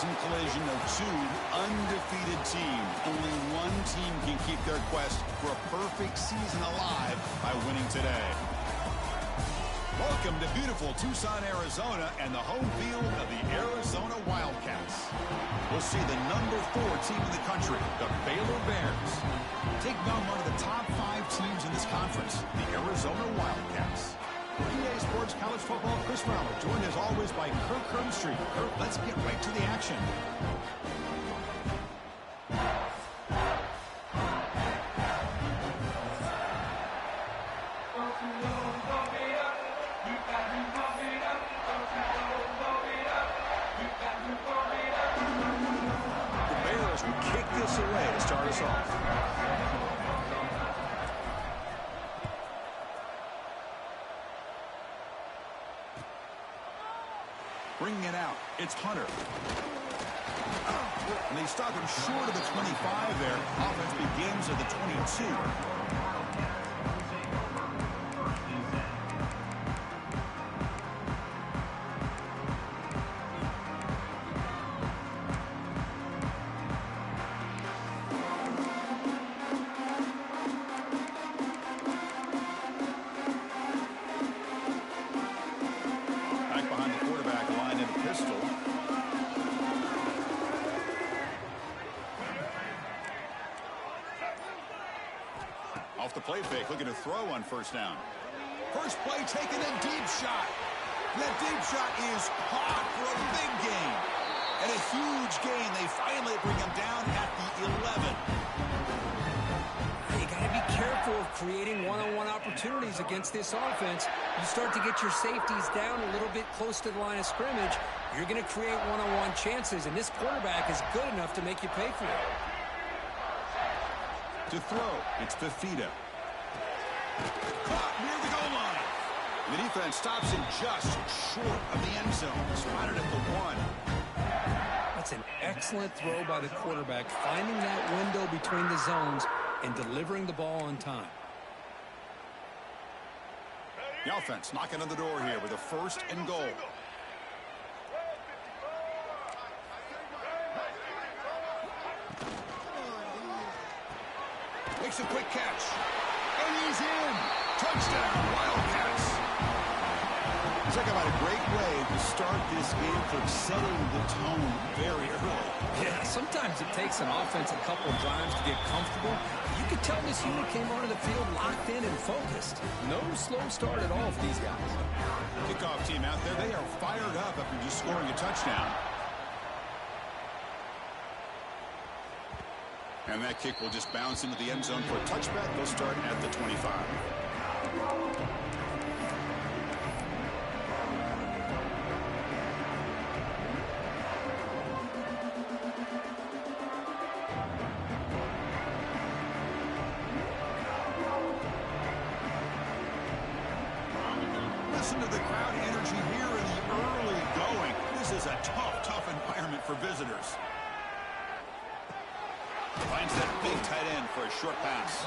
season collision of two undefeated teams. Only one team can keep their quest for a perfect season alive by winning today. Welcome to beautiful Tucson, Arizona, and the home field of the Arizona Wildcats. We'll see the number 4 team in the country, the Baylor Bears, taking on one of the top 5 teams in this conference, the Arizona Wildcats. For EA Sports College Football, Chris Fowler, joined as always by Kirk Herbstreit. Kirk, let's get right to the action. Away to start us off. Bringing it out, it's Hunter. And they stop him short of the 25 there. Offense begins at the 22. Off the play fake, looking to throw on first down. First play taking a deep shot. That deep shot is caught for a big gain. And a huge gain. They finally bring him down at the 11. You got to be careful of creating one-on-one opportunities against this offense. You start to get your safeties down a little bit close to the line of scrimmage, you're going to create one-on-one chances, and this quarterback is good enough to make you pay for it. To throw, it's Fafita. Caught near the goal line. The defense stops him just short of the end zone. Spotted at the 1. That's an excellent throw by the quarterback, finding that window between the zones and delivering the ball on time. The offense knocking on the door here with a 1st and goal. Makes a quick catch. And he's in. Touchdown, Wildcats. Talk about a great way to start this game for setting the tone very early. Yeah, sometimes it takes an offense a couple of drives to get comfortable. You could tell this unit came onto the field locked in and focused. No slow start at all for these guys. Kickoff team out there, they are fired up after just scoring a touchdown. And that kick will just bounce into the end zone for a touchback. They'll start at the 25. Listen to the crowd energy here in the early going. This is a tough environment for visitors. Finds that big tight end for a short pass.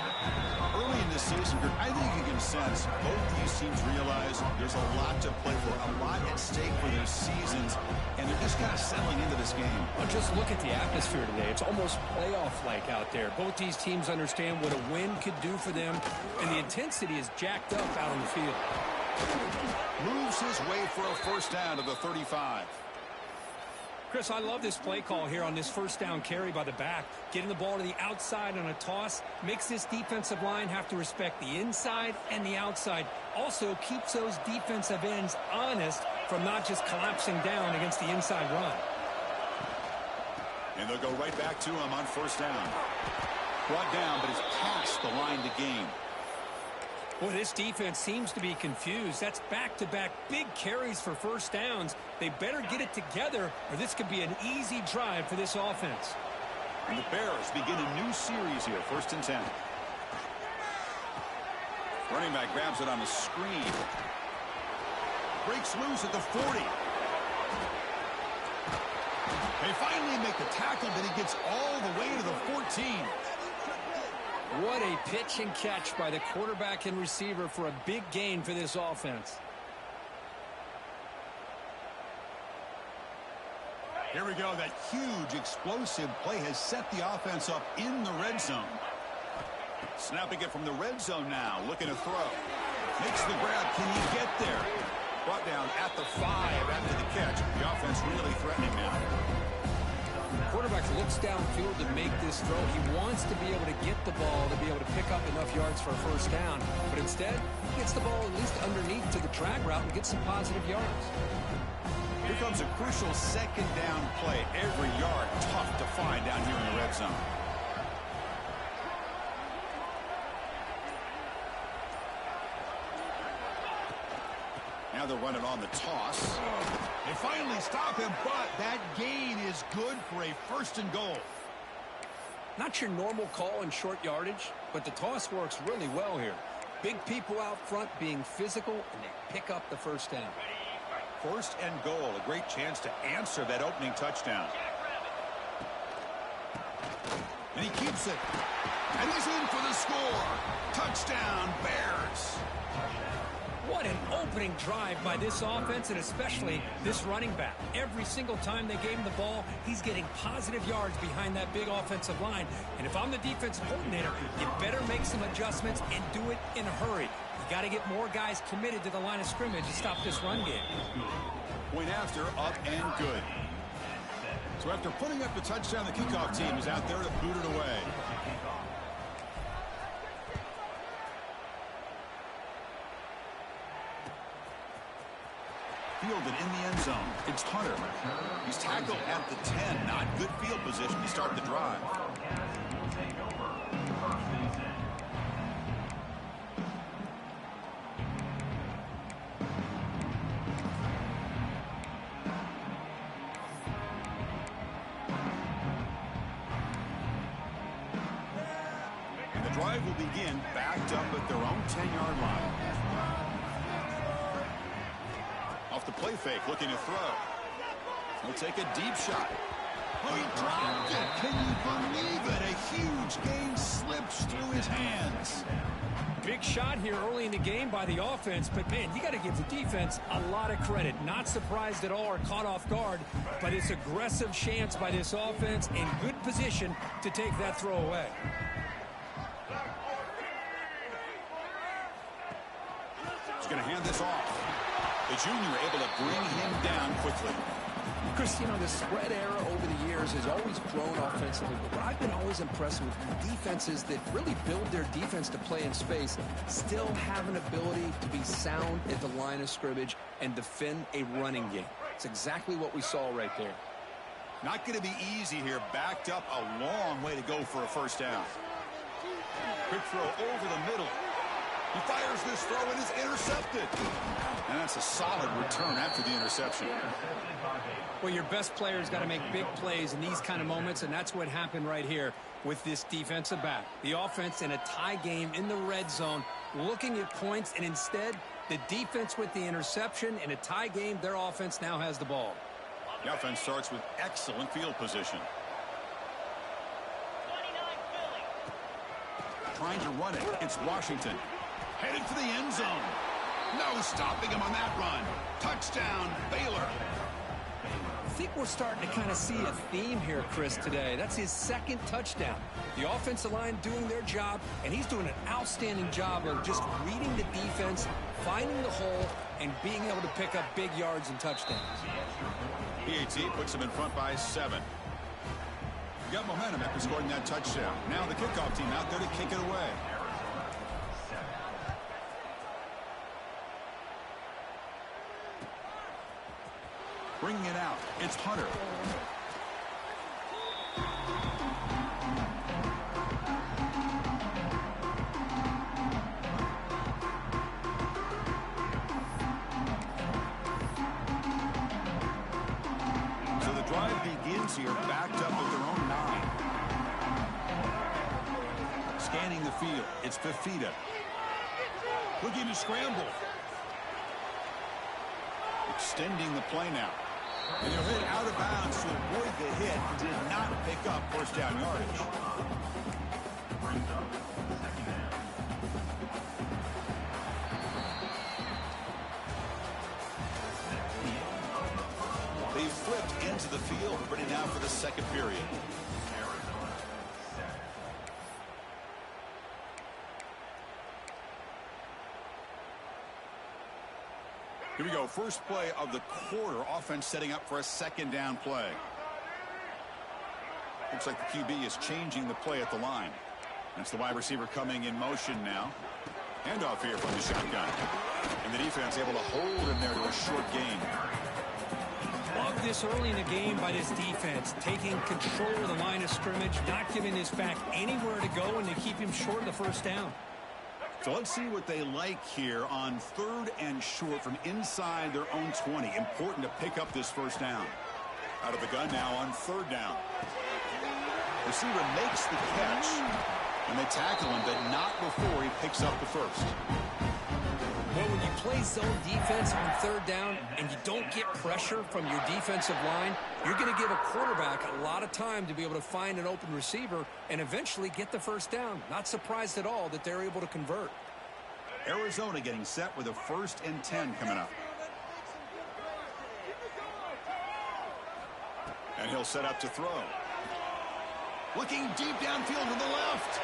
Early in this season, I think you can sense both these teams realize there's a lot to play for, a lot at stake for their seasons, and they're just kind of settling into this game. Well, just look at the atmosphere today. It's almost playoff-like out there. Both these teams understand what a win could do for them, and the intensity is jacked up out on the field. Moves his way for a 1st down to the 35. Chris, I love this play call here on this 1st down carry by the back. Getting the ball to the outside on a toss makes this defensive line have to respect the inside and the outside. Also keeps those defensive ends honest from not just collapsing down against the inside run. And they'll go right back to him on 1st down. Brought down, but it's past the line to gain. Boy, this defense seems to be confused. That's back-to-back big carries for 1st downs. They better get it together, or this could be an easy drive for this offense. And the Bears begin a new series here, 1st and 10. Running back grabs it on the screen. Breaks loose at the 40. They finally make the tackle, but he gets all the way to the 14. What a pitch and catch by the quarterback and receiver for a big gain for this offense. Here we go. That huge explosive play has set the offense up in the red zone. Snapping it from the red zone now. Looking to throw. Makes the grab. Can he get there? Brought down at the 5 after the catch. The offense really threatening now. Quarterback looks downfield to make this throw. He wants to be able to get the ball to be able to pick up enough yards for a first down. But instead, he gets the ball at least underneath to the drag route and gets some positive yards. Here comes a crucial second down play. Every yard tough to find down here in the red zone. Now they're running on the toss. They finally stop him, but that gain is good for a 1st and goal. Not your normal call in short yardage, but the toss works really well here. Big people out front being physical, and they pick up the first down. 1st and goal, a great chance to answer that opening touchdown. And he keeps it. And he's in for the score. Touchdown, Bears. What an opening drive by this offense, and especially this running back. Every single time they gave him the ball, he's getting positive yards behind that big offensive line. And if I'm the defensive coordinator, you better make some adjustments and do it in a hurry. You got to get more guys committed to the line of scrimmage to stop this run game. Point after, up and good. So after putting up the touchdown, the kickoff team is out there to boot it away. Fielded in the end zone. It's Hunter. He's tackled at the 10. Not good field position to start the drive. And the drive will begin backed up at their own 10-yard line. Off the play fake, looking to throw. He'll take a deep shot. Oh, he dropped it. Can you believe it? A huge gain slips through his hands. Big shot here early in the game by the offense, but man, you got to give the defense a lot of credit. Not surprised at all or caught off guard, but it's aggressive chance by this offense in good position to take that throw away. He's going to hand this off. The junior able to bring him down quickly. Chris, you know, the spread era over the years has always grown offensively, but what I've been always impressed with defenses that really build their defense to play in space still have an ability to be sound at the line of scrimmage and defend a running game. It's exactly what we saw right there. Not going to be easy here. Backed up a long way to go for a first down. Quick throw over the middle. He fires this throw and is intercepted. And that's a solid return after the interception. Well, your best players got to make big plays in these kind of moments, and that's what happened right here with this defensive back. The offense in a tie game in the red zone, looking at points, and instead, the defense with the interception. In a tie game, their offense now has the ball. The offense starts with excellent field position. Trying to run it. It's Washington. Headed for the end zone. No stopping him on that run. Touchdown, Baylor. I think we're starting to kind of see a theme here, Chris, today. That's his 2nd touchdown. The offensive line doing their job, and he's doing an outstanding job of just reading the defense, finding the hole, and being able to pick up big yards and touchdowns. PAT puts him in front by 7. You got momentum after scoring that touchdown. Now the kickoff team out there to kick it away. Bringing it out. It's Hunter. So the drive begins here, backed up at their own 9. Scanning the field. It's Fafita. Looking to scramble. Extending the play now. And they'll hit out of bounds to avoid the hit. Did not pick up first down yardage. They flipped into the field, ready now for the second period. Here we go. First play of the quarter. Offense setting up for a second down play. Looks like the QB is changing the play at the line. That's the wide receiver coming in motion now. Handoff here from the shotgun. And the defense able to hold him there to a short gain. Love this early in the game by this defense. Taking control of the line of scrimmage, not giving this back anywhere to go, and to keep him short of the first down. So let's see what they like here on 3rd and short from inside their own 20. Important to pick up this first down. Out of the gun now on 3rd down. Receiver makes the catch, and they tackle him, but not before he picks up the first. Well, when you play zone defense on 3rd down and you don't get pressure from your defensive line, you're going to give a quarterback a lot of time to be able to find an open receiver and eventually get the first down. Not surprised at all that they're able to convert. Arizona getting set with a 1st and 10 coming up. And he'll set up to throw. Looking deep downfield to the left.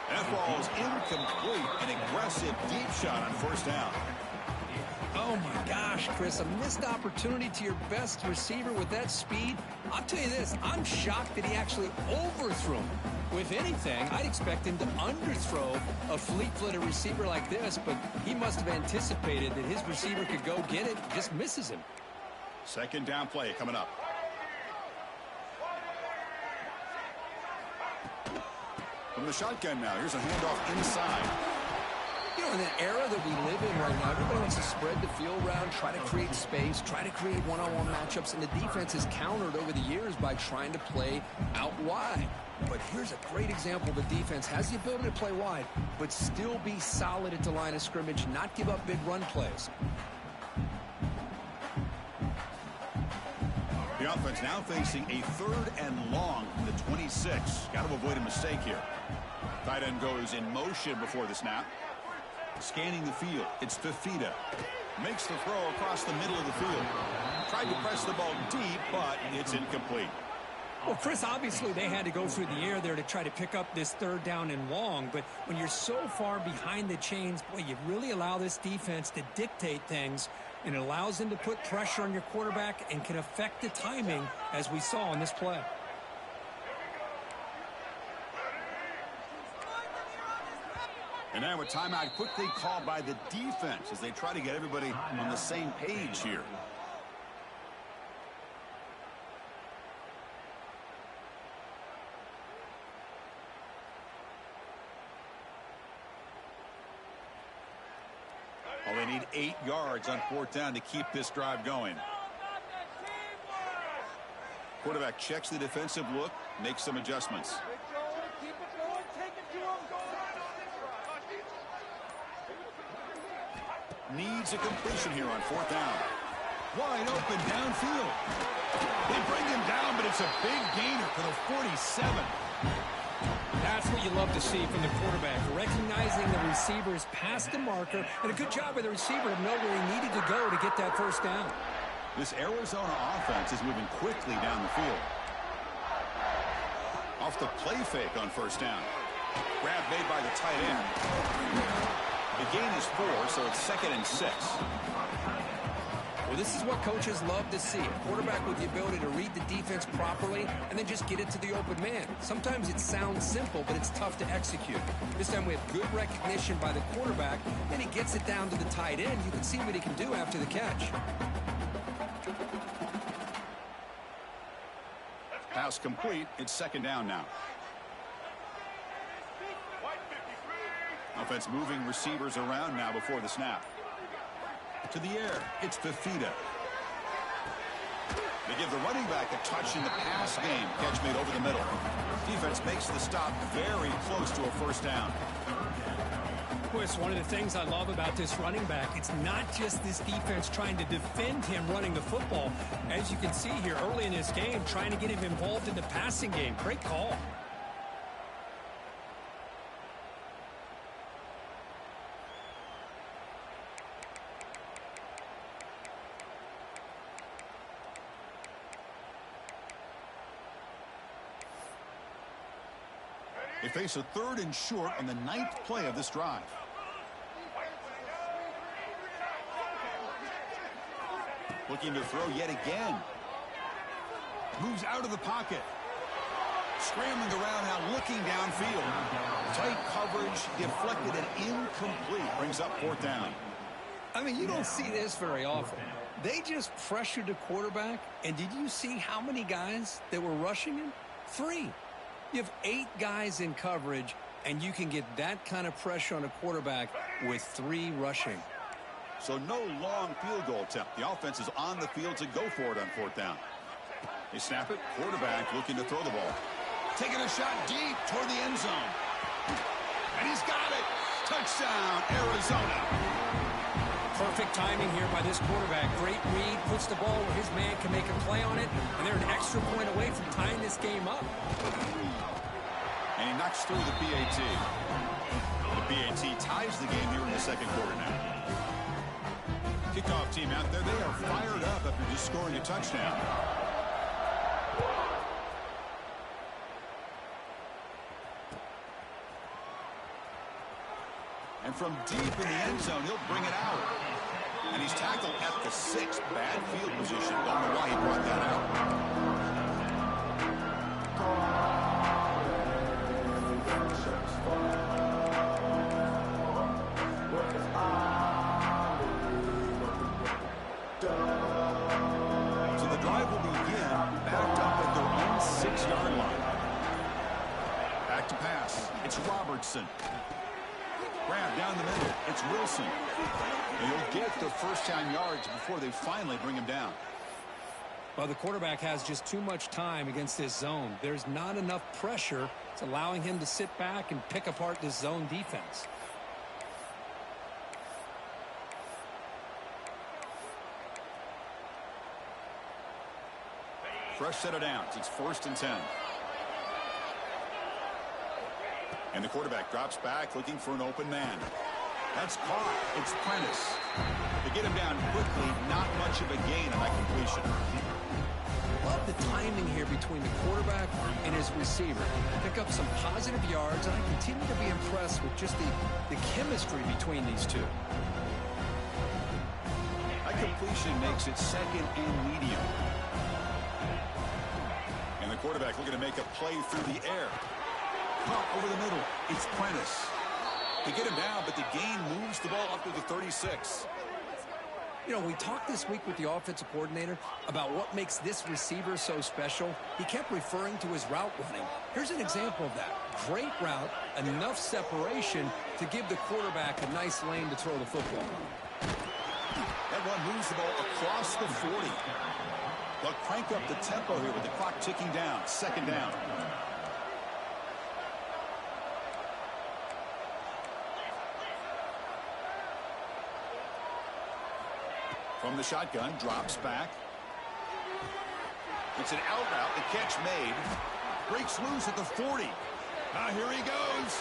That ball is incomplete. An aggressive deep shot on 1st down. Oh, my gosh, Chris, a missed opportunity to your best receiver with that speed. I'll tell you this, I'm shocked that he actually overthrew him. With anything, I'd expect him to underthrow a fleet-footed receiver like this, but he must have anticipated that his receiver could go get it, just misses him. Second down play coming up. From the shotgun now, here's a handoff inside. You know, in the era that we live in right now, everybody wants to spread the field around, try to create space, try to create one-on-one matchups, and the defense has countered over the years by trying to play out wide. But here's a great example. The defense has the ability to play wide, but still be solid at the line of scrimmage, not give up big run plays. The offense now facing a 3rd and long from the 26. Got to avoid a mistake here. Tight end goes in motion before the snap. Scanning the field. It's Fafita. Makes the throw across the middle of the field. Tried to press the ball deep, but it's incomplete. Well, Chris, obviously they had to go through the air there to try to pick up this 3rd down and long, but when you're so far behind the chains, boy, you really allow this defense to dictate things, and it allows them to put pressure on your quarterback and can affect the timing, as we saw in this play. And now a timeout quickly called by the defense as they try to get everybody on the same page here. Well, they need 8 yards on 4th down to keep this drive going. Quarterback checks the defensive look, makes some adjustments. Needs a completion here on 4th down. Wide open downfield. They bring him down, but it's a big gainer for the 47. That's what you love to see from the quarterback, recognizing the receivers past the marker, and a good job by the receiver to know where he needed to go to get that first down. This Arizona offense is moving quickly down the field. Off the play fake on 1st down. Grab made by the tight end. The gain is 4, so it's 2nd and 6. Well, this is what coaches love to see. A quarterback with the ability to read the defense properly and then just get it to the open man. Sometimes it sounds simple, but it's tough to execute. This time we have good recognition by the quarterback, and he gets it down to the tight end. You can see what he can do after the catch. Pass complete. It's 2nd down now. Offense moving receivers around now before the snap. To the air, it's Fafita. They give the running back a touch in the pass game. Catch made over the middle. Defense makes the stop very close to a 1st down. Well, it's one of the things I love about this running back. It's not just this defense trying to defend him running the football. As you can see here early in this game, trying to get him involved in the passing game. Great call. They face a 3rd and short on the 9th play of this drive. Looking to throw yet again. Moves out of the pocket. Scrambling around now, looking downfield. Tight coverage, deflected and incomplete. Brings up 4th down. I mean, you don't see this very often. They just pressured the quarterback, and did you see how many guys that were rushing him? 3. You have 8 guys in coverage, and you can get that kind of pressure on a quarterback with 3 rushing. So no long field goal attempt. The offense is on the field to go for it on 4th down. They snap it. Quarterback looking to throw the ball. Taking a shot deep toward the end zone. And he's got it. Touchdown, Arizona. Perfect timing here by this quarterback. Great read, puts the ball where his man can make a play on it, and they're an extra point away from tying this game up. And he knocks through the PAT. The PAT ties the game here in the 2nd quarter now. Kickoff team out there, they are fired up after just scoring a touchdown. And from deep in the end zone, he'll bring it out. And he's tackled at the 6th. Bad field position. Don't know why he brought that out. So the drive will begin backed up at their own 6-yard line. Back to pass. It's Robertson. Grab down the middle. It's Wilson. And he'll get the 1st-down yards before they finally bring him down. Well, the quarterback has just too much time against this zone. There's not enough pressure. It's allowing him to sit back and pick apart this zone defense. Fresh set of downs. It's 1st and 10. And the quarterback drops back looking for an open man. That's caught. It's Prentice. They get him down quickly. Not much of a gain on that completion. Love the timing here between the quarterback and his receiver. Pick up some positive yards, and I continue to be impressed with just the chemistry between these two. That completion makes it 2nd and medium. And the quarterback looking to make a play through the air. Pump over the middle. It's Prentice. They get him down, but the gain moves the ball up to the 36. You know, we talked this week with the offensive coordinator about what makes this receiver so special. He kept referring to his route running. Here's an example of that. Great route, enough separation to give the quarterback a nice lane to throw the football. That one moves the ball across the 40. They'll crank up the tempo here with the clock ticking down. 2nd down. From the shotgun, drops back. It's an out route. The catch made. Breaks loose at the 40. Here he goes.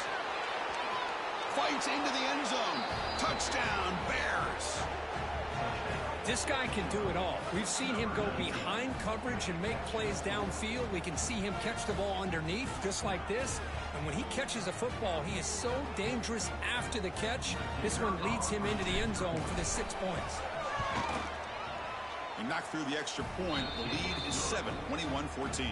Fights into the end zone. Touchdown, Bears. This guy can do it all. We've seen him go behind coverage and make plays downfield. We can see him catch the ball underneath, just like this. And when he catches a football, he is so dangerous after the catch. This one leads him into the end zone for the 6 points. He knocked through the extra point. The lead is 7, 21-14.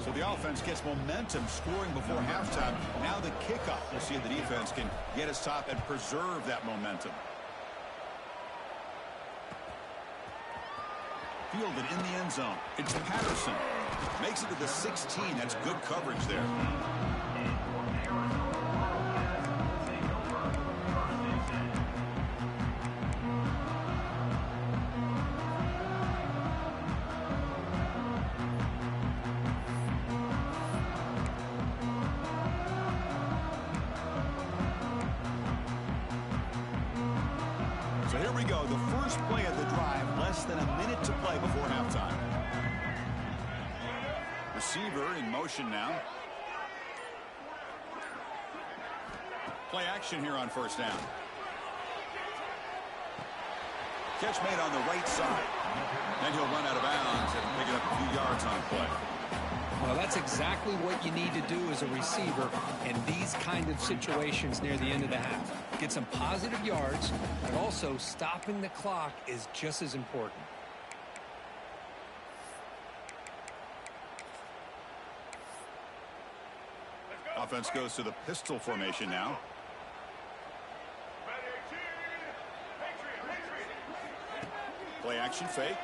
So the offense gets momentum scoring before halftime. Now the kickoff. We'll see if the defense can get us top and preserve that momentum. Fielded in the end zone. It's Patterson. Makes it to the 16. That's good coverage there. So here we go, the first play of the drive, less than a minute to play before halftime. Receiver in motion now. Play action here on 1st down. Catch made on the right side. And he'll run out of bounds and pick it up a few yards on play. Well, that's exactly what you need to do as a receiver in these kind of situations near the end of the half. Get some positive yards, but also stopping the clock is just as important. Offense goes to the pistol formation now. Play action fake.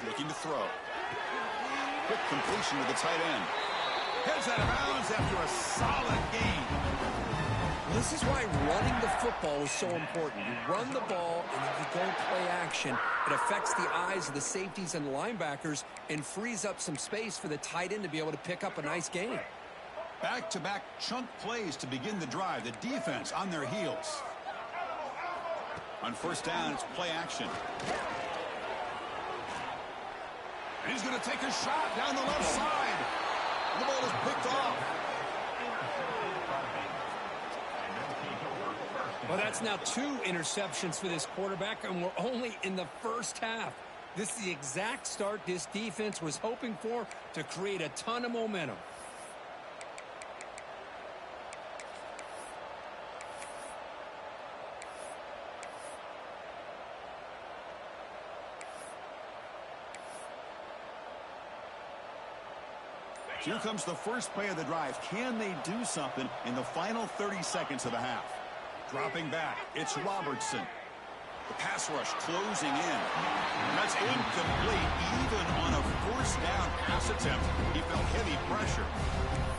Looking to throw. Quick completion to the tight end. Heads out of bounds after a solid gain. This is why running the football is so important. You run the ball, and if you don't play action, it affects the eyes of the safeties and linebackers and frees up some space for the tight end to be able to pick up a nice gain. Back-to-back chunk plays to begin the drive. The defense on their heels. On first down, it's play action. And he's going to take a shot down the left side. The ball is picked off. Well, that's now 2 interceptions for this quarterback, and we're only in the first half. This is the exact start this defense was hoping for to create a ton of momentum. Here comes the first play of the drive. Can they do something in the final 30 seconds of the half? Dropping back, it's Robertson. The pass rush closing in. And that's incomplete. Even on a first down pass attempt, he felt heavy pressure.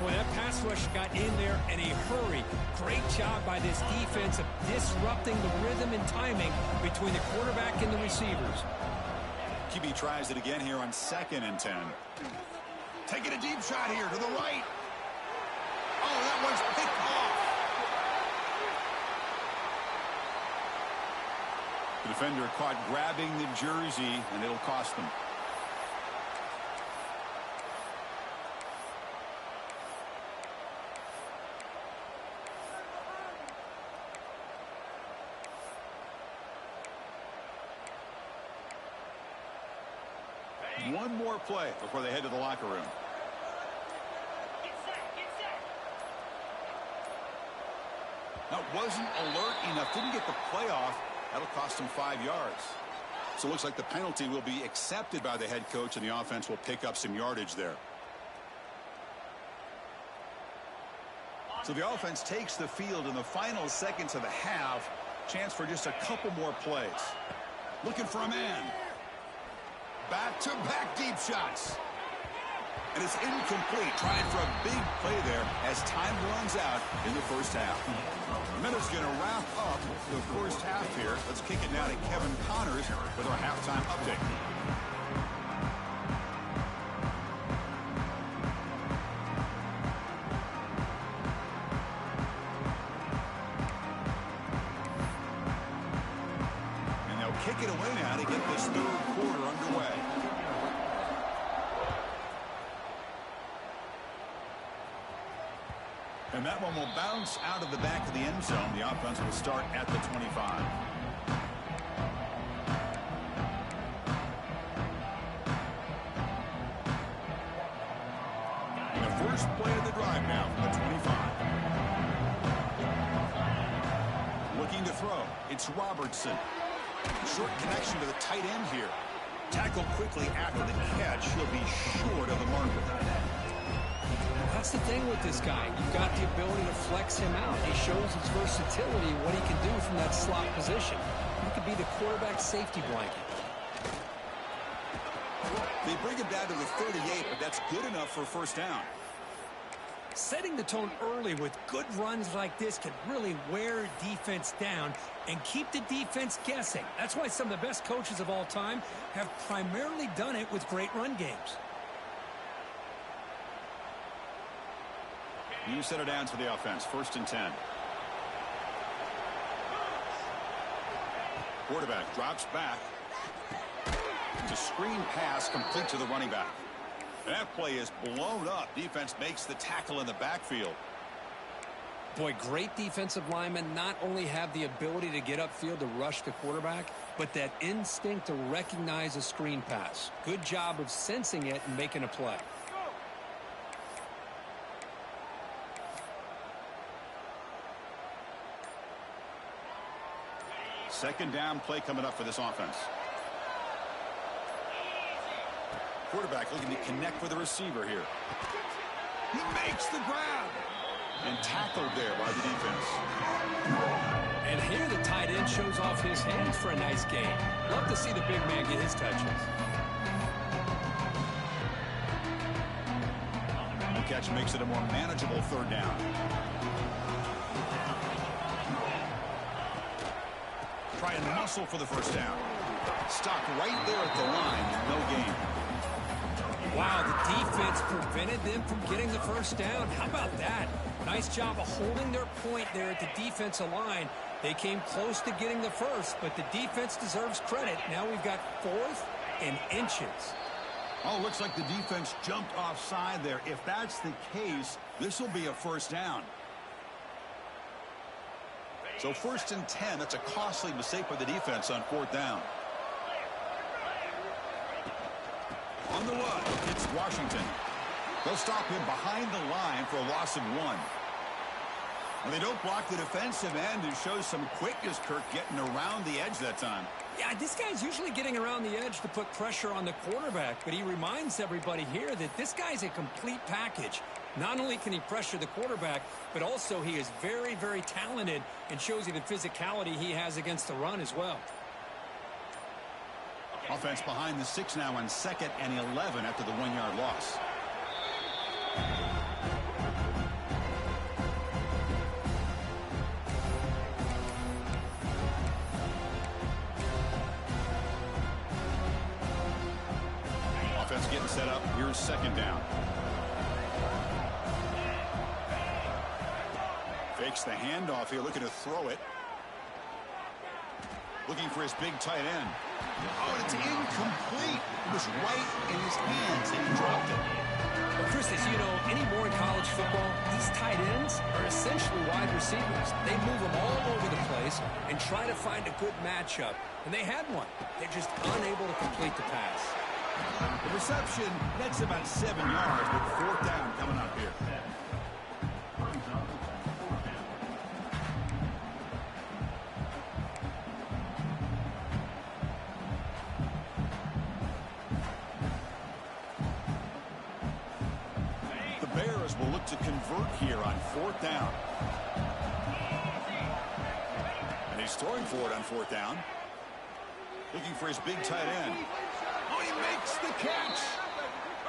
Boy, that pass rush got in there in a hurry. Great job by this defense of disrupting the rhythm and timing between the quarterback and the receivers. QB tries it again here on 2nd and 10. Taking a deep shot here to the right. Oh, that one's picked off. The defender caught grabbing the jersey, and it'll cost them. One more play before they head to the locker room. That wasn't alert enough. Didn't get the play off. That'll cost him 5 yards. So it looks like the penalty will be accepted by the head coach, and the offense will pick up some yardage there. So the offense takes the field in the final seconds of the half. Chance for just a couple more plays. Looking for a man. Back-to-back deep shots. And it's incomplete. Trying for a big play there as time runs out in the first half. Minutes going to wrap up the first half here. Let's kick it now to Kevin Connors with our halftime update. And they'll kick it away now to get this third quarter underway. And that one will bounce out of the back of the end zone. The offense will start at the 25. And the first play of the drive now from the 25. Looking to throw. It's Robertson. Short connection to the tight end here. Tackled quickly after the catch. He'll be short of the marker. That's the thing with this guy. You've got the ability to flex him out. He shows his versatility and what he can do from that slot position. He could be the quarterback safety blanket. They bring him down to the 38, but that's good enough for a first down. Setting the tone early with good runs like this can really wear defense down and keep the defense guessing. That's why some of the best coaches of all time have primarily done it with great run games. You set it down to the offense. 1st and 10. Quarterback drops back. It's a screen pass complete to the running back. And that play is blown up. Defense makes the tackle in the backfield. Boy, great defensive linemen not only have the ability to get upfield to rush the quarterback, but that instinct to recognize a screen pass. Good job of sensing it and making a play. Second down play coming up for this offense. Quarterback looking to connect with the receiver here. He makes the grab. And tackled there by the defense. And here the tight end shows off his hands for a nice gain. Love to see the big man get his touches. The catch makes it a more manageable third down. Try and muscle for the first down. Stopped right there at the line. No gain. Wow, the defense prevented them from getting the first down. How about that? Nice job of holding their point there at the defensive line. They came close to getting the first, but the defense deserves credit. Now we've got 4th and inches. Oh, looks like the defense jumped offside there. If that's the case, this will be a first down. So 1st and 10, that's a costly mistake by the defense on 4th down. On the run, it's Washington. They'll stop him behind the line for a loss of 1. When they don't block the defensive end, it shows some quickness, Kirk, getting around the edge that time. Yeah, this guy's usually getting around the edge to put pressure on the quarterback, but he reminds everybody here that this guy's a complete package. Not only can he pressure the quarterback, but also he is very, very talented and shows you the physicality he has against the run as well. Offense behind the 6 now on 2nd and 11 after the 1-yard loss. Offense getting set up. Here's 2nd down. Fakes the handoff here, looking to throw it. Looking for his big tight end. Oh, and it's incomplete. It was right in his hands, and he dropped it. Well, Chris, as you know, anymore in college football, these tight ends are essentially wide receivers. They move them all over the place and try to find a good matchup. And they had one. They're just unable to complete the pass. The reception, that's about 7 yards, but 4th down coming up here. Will look to convert here on 4th down. And he's throwing for it on 4th down. Looking for his big tight end. Oh, he makes the catch.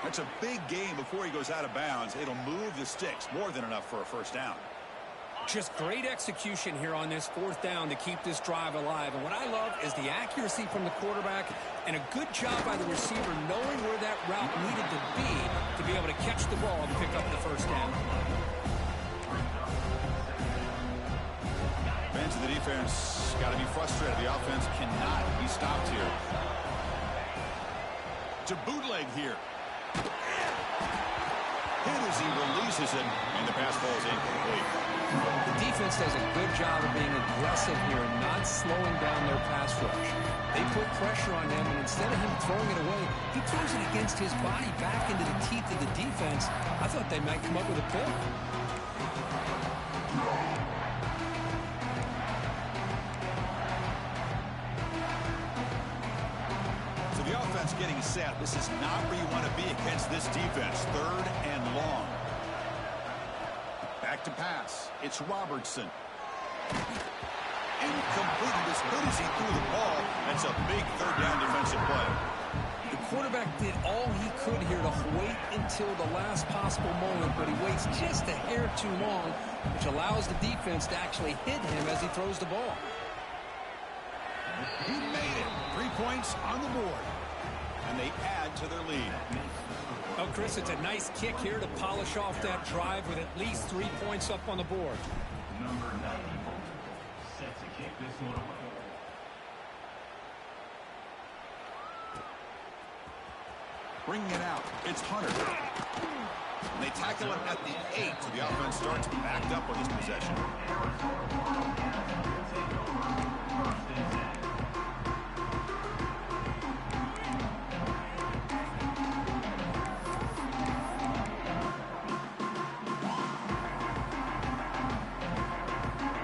That's a big gain before he goes out of bounds. It'll move the sticks. More than enough for a first down. Just great execution here on this 4th down to keep this drive alive. And what I love is the accuracy from the quarterback and a good job by the receiver knowing where that route needed to be able to catch the ball and pick up the first down. Fans of the defense got to be frustrated. The offense cannot be stopped here. To bootleg here. Hit as he releases it, and the pass ball is incomplete. The defense does a good job of being aggressive here and not slowing down their pass rush. They put pressure on him, and instead of him throwing it away, he throws it against his body back into the teeth of the defense. I thought they might come up with a pick. So the offense getting set. This is not where you want to be against this defense. 3rd and long. Back to pass. It's Robertson. Incomplete. As good as he threw the ball, that's a big 3rd down defensive play. The quarterback did all he could here to wait until the last possible moment, but he waits just a hair too long, which allows the defense to actually hit him as he throws the ball. He made it. 3 points on the board. And they add to their lead. Oh, Chris, it's a nice kick here to polish off that drive with at least 3 points up on the board. Number 94 set to kick this one away. Bringing it out. It's Hunter. And they tackle him at the 8, so the offense starts backed up on this possession.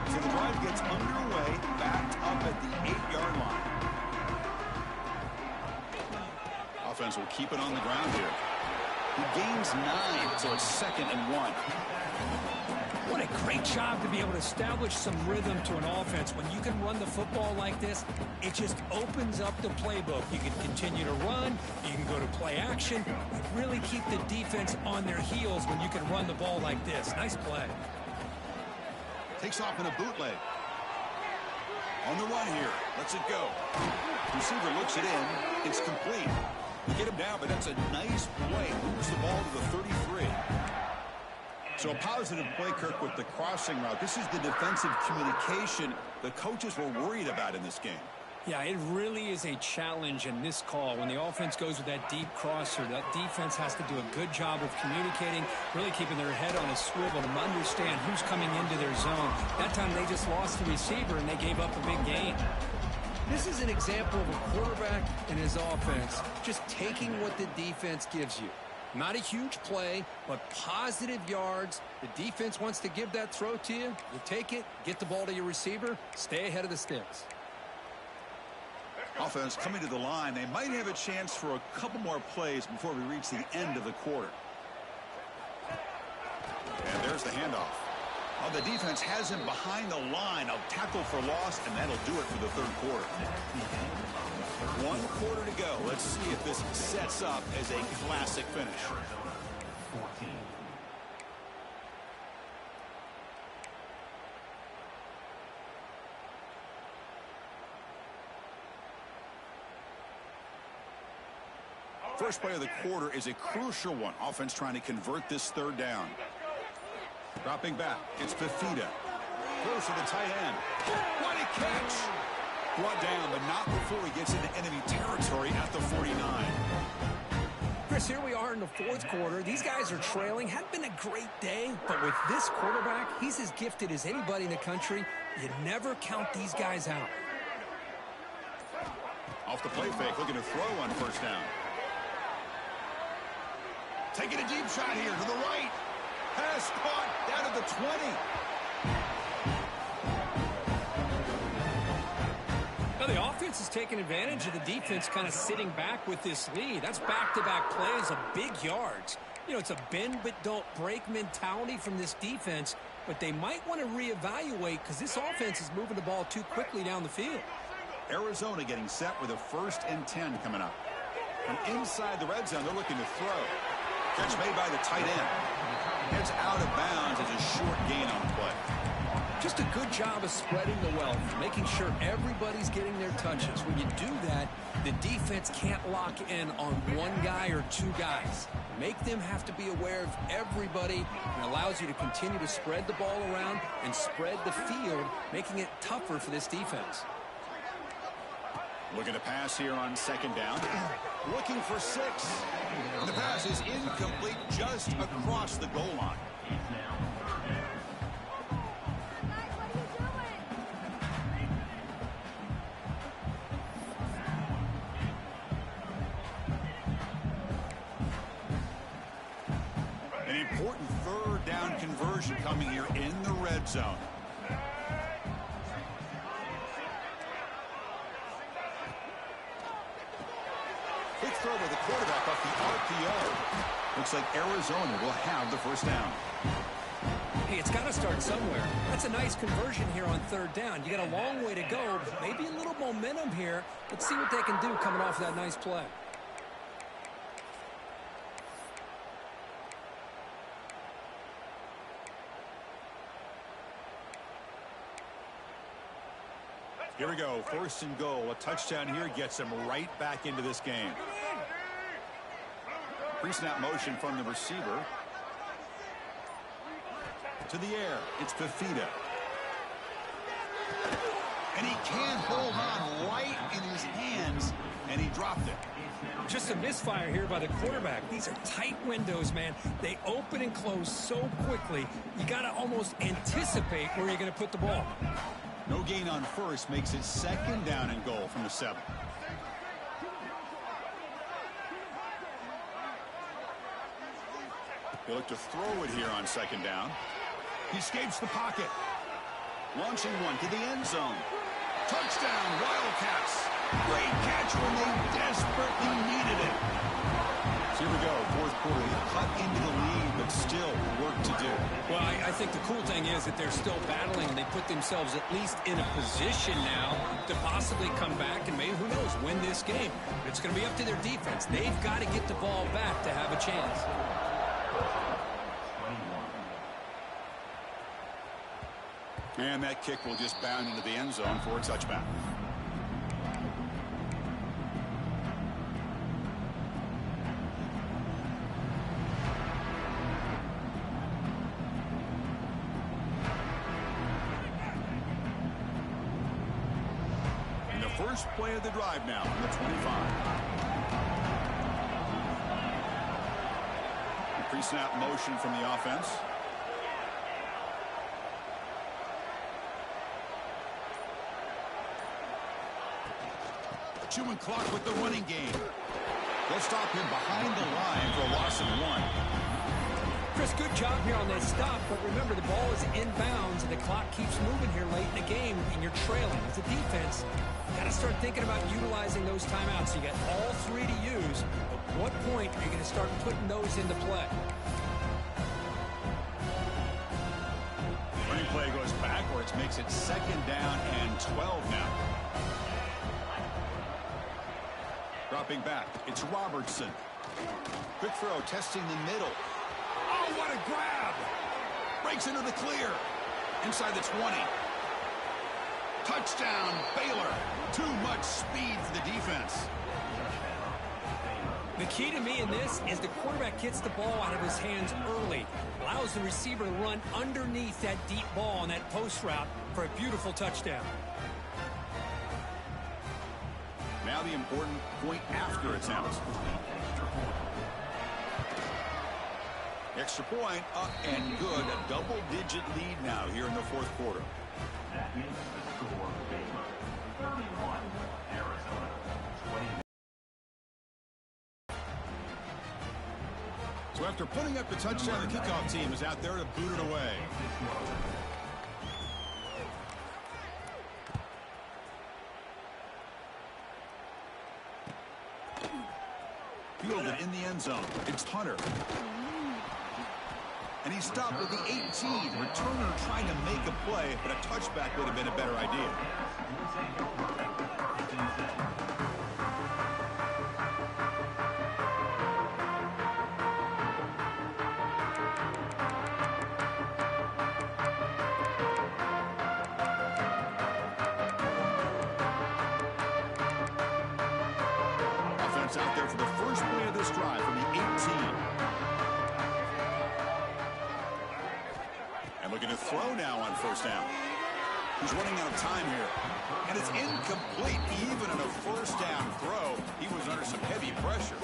So the drive gets underway, backed up at the 8-yard line. Offense will keep it on the ground here. He gains 9, so it's 2nd and 1. What a great job to be able to establish some rhythm to an offense. When you can run the football like this, it just opens up the playbook. You can continue to run. You can go to play action. You really keep the defense on their heels when you can run the ball like this. Nice play. Takes off in a bootleg. On the run here. Lets it go. Receiver looks it in. It's complete. You get him down, but that's a nice play. Moves the ball to the 33. So a positive play, Kirk, with the crossing route. This is the defensive communication the coaches were worried about in this game. Yeah, it really is a challenge in this call. When the offense goes with that deep crosser, that defense has to do a good job of communicating, really keeping their head on a swivel to understand who's coming into their zone. That time they just lost the receiver and they gave up a big gain. This is an example of a quarterback and his offense just taking what the defense gives you. Not a huge play, but positive yards. The defense wants to give that throw to you. You take it, get the ball to your receiver, stay ahead of the sticks. Offense coming to the line. They might have a chance for a couple more plays before we reach the end of the quarter. And there's the handoff. Oh, the defense has him behind the line. A tackle for loss, and that'll do it for the third quarter. 1 quarter to go. Let's see if this sets up as a classic finish. 14. First play of the quarter is a crucial one. Offense trying to convert this 3rd down. Dropping back, it's Fafita. Throws to the tight end. What a catch! Brought down, but not before he gets into enemy territory at the 49. Chris, here we are in the 4th quarter. These guys are trailing. Hadn't been a great day, but with this quarterback, he's as gifted as anybody in the country. You never count these guys out. Off the play fake, looking to throw on 1st down. Taking a deep shot here to the right. Pass caught down at the 20. Now the offense is taking advantage of the defense kind of sitting back with this lead. That's back-to-back plays of big yards. You know, it's a bend but don't break mentality from this defense, but they might want to reevaluate because this offense is moving the ball too quickly down the field. Arizona getting set with a 1st and 10 coming up. From inside the red zone, they're looking to throw. Catch made by the tight end. It's out of bounds as a short gain on the play. Just a good job of spreading the wealth, making sure everybody's getting their touches. When you do that, the defense can't lock in on one guy or 2 guys. Make them have to be aware of everybody, and allows you to continue to spread the ball around and spread the field, making it tougher for this defense. Looking to pass here on 2nd down. Looking for 6. And the pass is incomplete just across the goal line. An important 3rd down conversion coming here in the red zone. Quick throw by the quarterback off the RPO. Looks like Arizona will have the 1st down. Hey, it's got to start somewhere. That's a nice conversion here on 3rd down. You got a long way to go, but maybe a little momentum here. Let's see what they can do coming off that nice play. Here we go, 1st and goal. A touchdown here gets them right back into this game. Pre-snap motion from the receiver. To the air, it's Fafita. And he can't hold on right in his hands, and he dropped it. Just a misfire here by the quarterback. These are tight windows, man. They open and close so quickly, you got to almost anticipate where you're going to put the ball. No gain on first makes it second down and goal from the 7. He'll look to throw it here on second down. He escapes the pocket. Launching one to the end zone. Touchdown, Wildcats. Great catch when they desperately needed it. So here we go, fourth quarter. They cut into the lead, but still work to do. Well, I think the cool thing is that they're still battling. They put themselves at least in a position now to possibly come back and maybe, who knows, win this game. It's going to be up to their defense. They've got to get the ball back to have a chance. And that kick will just bound into the end zone for a touchback. And the first play of the drive now on the 25. The pre-snap motion from the offense. Chewing clock with the running game. They'll stop him behind the line for a loss of 1. Chris, good job here on that stop, but remember the ball is inbounds and the clock keeps moving here late in the game and you're trailing. As a defense, you got to start thinking about utilizing those timeouts. You got all 3 to use. At what point are you going to start putting those into play? Running play goes backwards, makes it second down and 12 now. Dropping back, it's Robertson. Quick throw, testing the middle. Oh, what a grab! Breaks into the clear. Inside the 20. Touchdown, Baylor. Too much speed for the defense. The key to me in this is the quarterback gets the ball out of his hands early. Allows the receiver to run underneath that deep ball on that post route for a beautiful touchdown. Now the important point after attempt. Extra point up and good. A double-digit lead now here in the fourth quarter. That is the score. Baylor 31, Arizona 20. So after putting up the touchdown, the kickoff team is out there to boot it away. Fielded in the end zone. It's Hunter. And he stopped with the 18. Returner trying to make a play, but a touchback would have been a better idea. Offense out there for the first play of this drive from the 18. And looking to throw now on first down. He's running out of time here. And it's incomplete. Even on a first down throw, he was under some heavy pressure.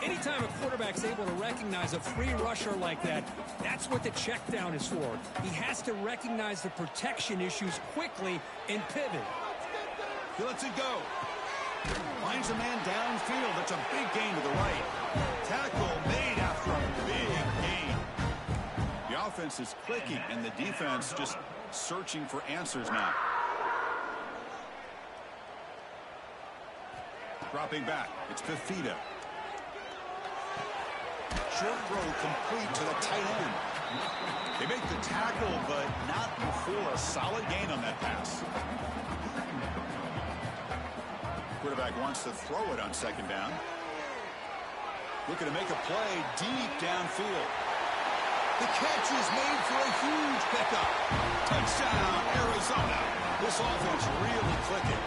Anytime a quarterback's able to recognize a free rusher like that, that's what the check down is for. He has to recognize the protection issues quickly and pivot. He lets it go. Finds a man downfield. That's a big gain to the right. Tackle made after a big gain. The offense is clicking, and the defense just searching for answers now. Dropping back, it's Fifita. Short throw complete to the tight end. They make the tackle, but not before a solid gain on that pass. Quarterback wants to throw it on second down. Looking to make a play deep downfield. The catch is made for a huge pickup. Touchdown, Arizona. This offense really clicking.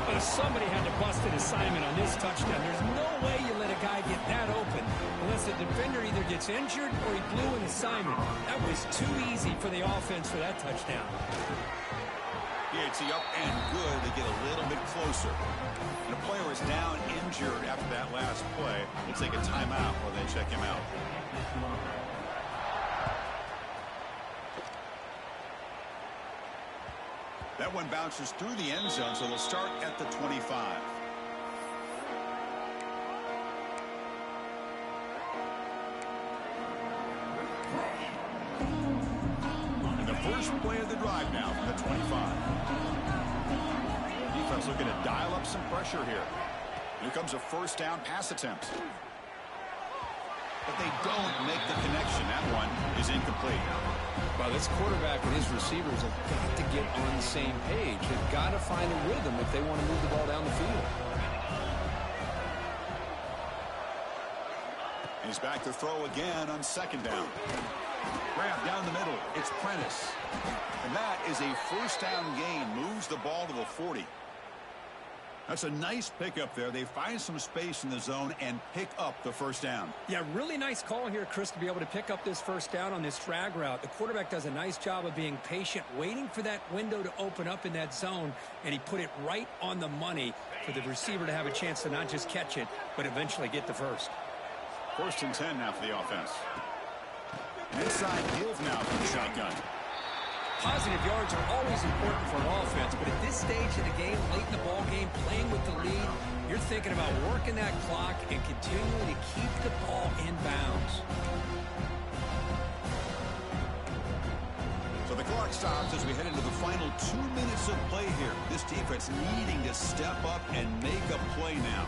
But if somebody had to bust an assignment on this touchdown, there's no way you let a guy get that open unless the defender either gets injured or he blew an assignment. That was too easy for the offense for that touchdown. Yeah, Tee up and good to get a little bit closer. And a player is down injured after that last play. We'll take a timeout while they check him out. That one bounces through the end zone, so they'll start at the 25. And the first play of the drive now from the 25. Defense looking to dial up some pressure here. Here comes a first down pass attempt. But they don't make the connection. That one is incomplete. Well, this quarterback and his receivers have got to get on the same page. They've got to find a rhythm if they want to move the ball down the field. He's back to throw again on second down. Grab down the middle. It's Prentice. And that is a first down gain. Moves the ball to the 40. That's a nice pickup there. They find some space in the zone and pick up the first down. Yeah, really nice call here, Chris, to be able to pick up this first down on this drag route. The quarterback does a nice job of being patient, waiting for that window to open up in that zone, and he put it right on the money for the receiver to have a chance to not just catch it, but eventually get the first. First and 10 now for the offense. Inside give now for the shotgun. Positive yards are always important for an offense, but at this stage of the game, late in the ball game, playing with the lead, you're thinking about working that clock and continuing to keep the ball in bounds. So the clock stops as we head into the final 2 minutes of play here. This defense needing to step up and make a play now.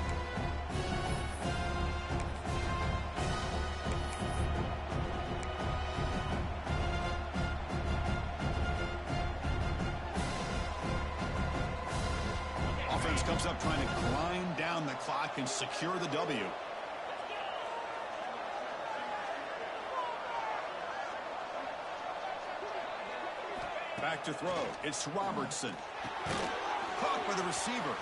Comes up trying to grind down the clock and secure the W. Back to throw. It's Robertson. Caught by the receiver.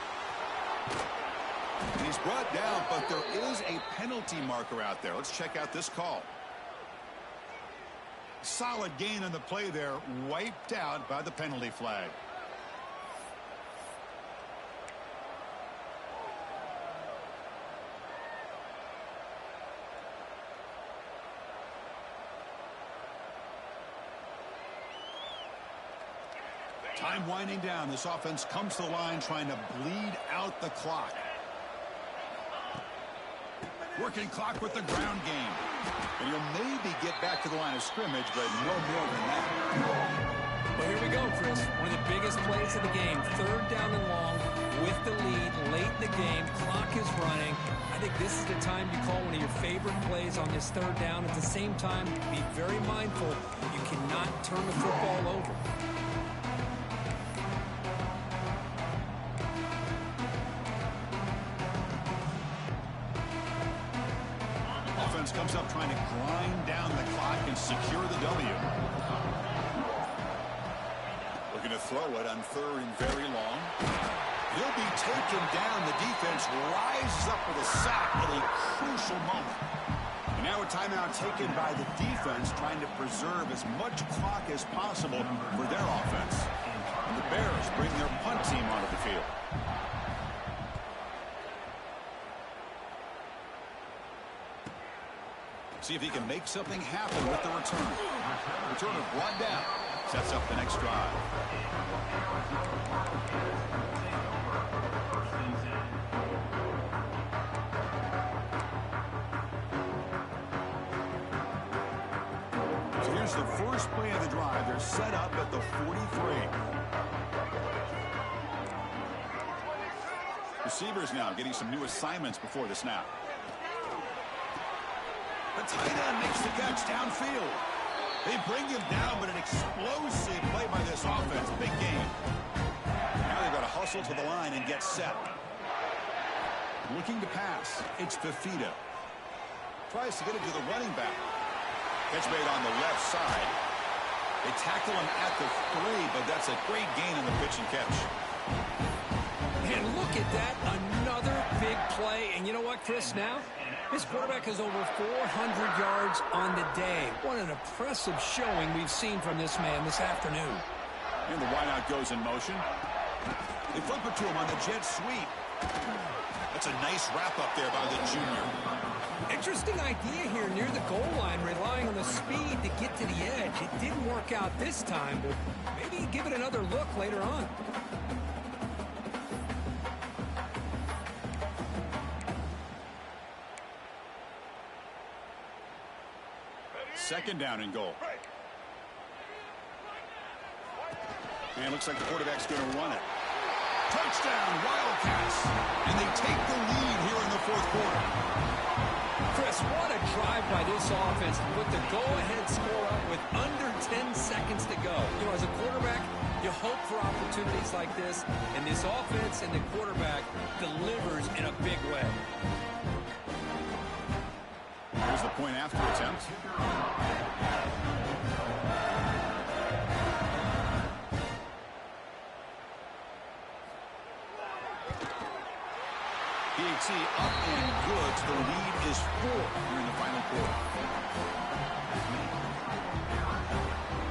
And he's brought down, but there is a penalty marker out there. Let's check out this call. Solid gain on the play there, wiped out by the penalty flag. Time winding down. This offense comes to the line trying to bleed out the clock. Working clock with the ground game. And he'll maybe get back to the line of scrimmage, but no more than that. Well, here we go, Chris. One of the biggest plays of the game. Third down and long with the lead late in the game. Clock is running. I think this is the time you call one of your favorite plays on this third down. At the same time, be very mindful. You cannot turn the football over. Comes up trying to grind down the clock and secure the W. Looking to throw it on third and very long. He'll be taken down. The defense rises up with a sack at a crucial moment. And now a timeout taken by the defense trying to preserve as much clock as possible for their offense. And the Bears bring their punt team onto the field. See if he can make something happen with the return. Returner brought down. Sets up the next drive. So here's the first play of the drive. They're set up at the 43. Receivers now getting some new assignments before the snap. The tight end makes the catch downfield. They bring him down, but an explosive play by this offense. Big game. Now they've got to hustle to the line and get set. Looking to pass. It's Fafita. Tries to get it to the running back. Catch made on the left side. They tackle him at the 3, but that's a great gain in the pitch and catch. And look at that. Another big play. And you know what, Chris, now? This quarterback has over 400 yards on the day. What an impressive showing we've seen from this man this afternoon. And the wideout goes in motion. They flip it to him on the jet sweep. That's a nice wrap-up there by the junior. Interesting idea here near the goal line, relying on the speed to get to the edge. It didn't work out this time, but maybe give it another look later on. Second down and goal. And looks like the quarterback's going to run it. Touchdown, Wildcats. And they take the lead here in the fourth quarter. Chris, what a drive by this offense to put the go-ahead score up with under 10 seconds to go. You know, as a quarterback, you hope for opportunities like this, and this offense and the quarterback delivers in a big way. Here's the point after attempt. PAT up and good. So the lead is 4 here in the final quarter.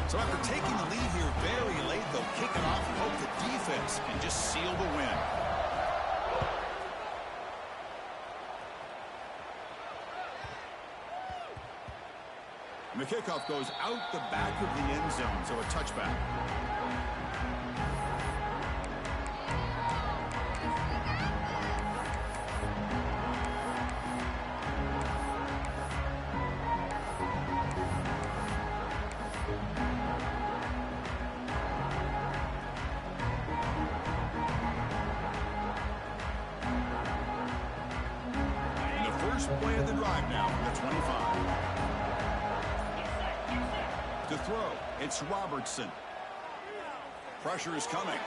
So after taking the lead here very late, they'll kick it off and hope the defense can just seal the win. And the kickoff goes out the back of the end zone, so a touchback. And the first play of the drive now from the 25. To throw, it's Robertson. Pressure is coming.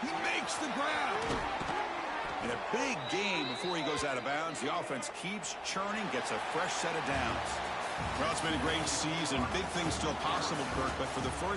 He makes the grab. And a big gain before he goes out of bounds. The offense keeps churning, gets a fresh set of downs. Well, it's been a great season. Big things still possible, Kirk, but for the first